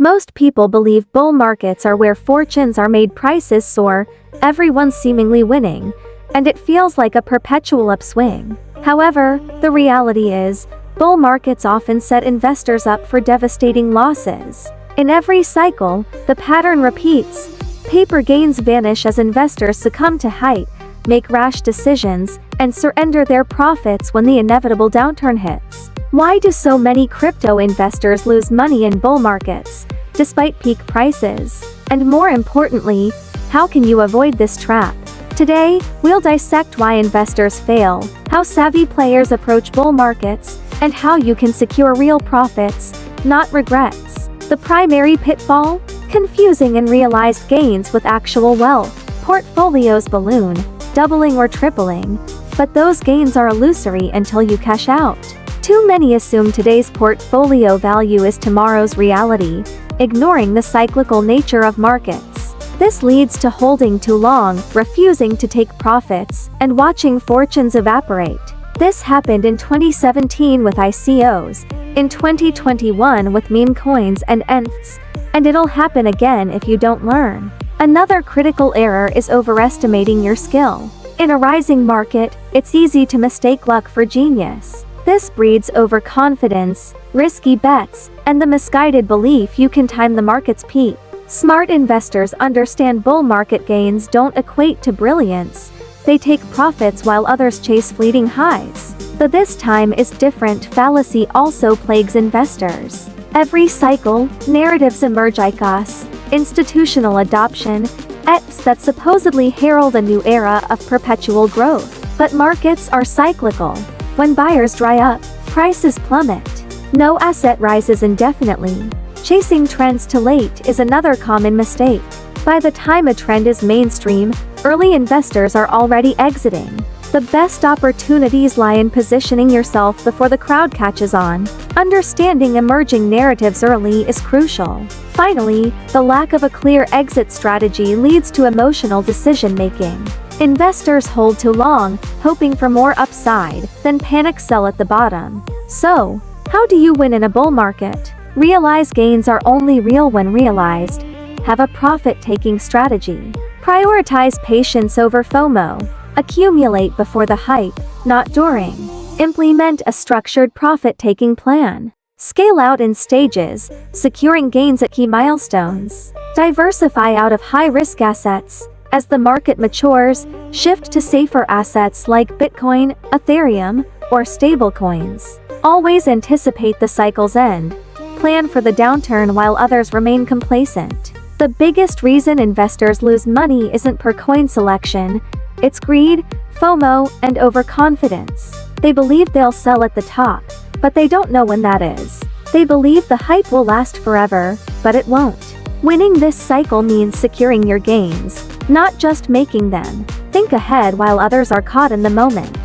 Most people believe bull markets are where fortunes are made, prices soar, everyone's seemingly winning, and it feels like a perpetual upswing. However, the reality is, bull markets often set investors up for devastating losses. In every cycle, the pattern repeats. Paper gains vanish as investors succumb to hype, make rash decisions, and surrender their profits when the inevitable downturn hits. Why do so many crypto investors lose money in bull markets, despite peak prices? And more importantly, how can you avoid this trap? Today, we'll dissect why investors fail, how savvy players approach bull markets, and how you can secure real profits, not regrets. The primary pitfall? Confusing unrealized gains with actual wealth. Portfolios balloon, doubling or tripling, but those gains are illusory until you cash out. Too many assume today's portfolio value is tomorrow's reality, ignoring the cyclical nature of markets. This leads to holding too long, refusing to take profits, and watching fortunes evaporate. This happened in 2017 with ICOs, in 2021 with meme coins and ETFs, and it'll happen again if you don't learn. Another critical error is overestimating your skill. In a rising market, it's easy to mistake luck for genius. This breeds overconfidence, risky bets, and the misguided belief you can time the market's peak. Smart investors understand bull market gains don't equate to brilliance. They take profits while others chase fleeting highs. The "this time is different" fallacy also plagues investors. Every cycle, narratives emerge: ICOs, institutional adoption, ETFs that supposedly herald a new era of perpetual growth. But markets are cyclical. When buyers dry up, prices plummet. No asset rises indefinitely. Chasing trends too late is another common mistake. By the time a trend is mainstream, early investors are already exiting. The best opportunities lie in positioning yourself before the crowd catches on. Understanding emerging narratives early is crucial. Finally, the lack of a clear exit strategy leads to emotional decision-making. Investors hold too long, hoping for more upside, then panic sell at the bottom. So, how do you win in a bull market? Realize gains are only real when realized. Have a profit-taking strategy. Prioritize patience over FOMO. Accumulate before the hype, not during. Implement a structured profit-taking plan. Scale out in stages, securing gains at key milestones. Diversify out of high-risk assets. As the market matures, shift to safer assets like Bitcoin, Ethereum, or stablecoins. Always anticipate the cycle's end. Plan for the downturn while others remain complacent. The biggest reason investors lose money isn't per coin selection, it's greed, FOMO, and overconfidence. They believe they'll sell at the top, but they don't know when that is. They believe the hype will last forever, but it won't. Winning this cycle means securing your gains, not just making them. Think ahead while others are caught in the moment.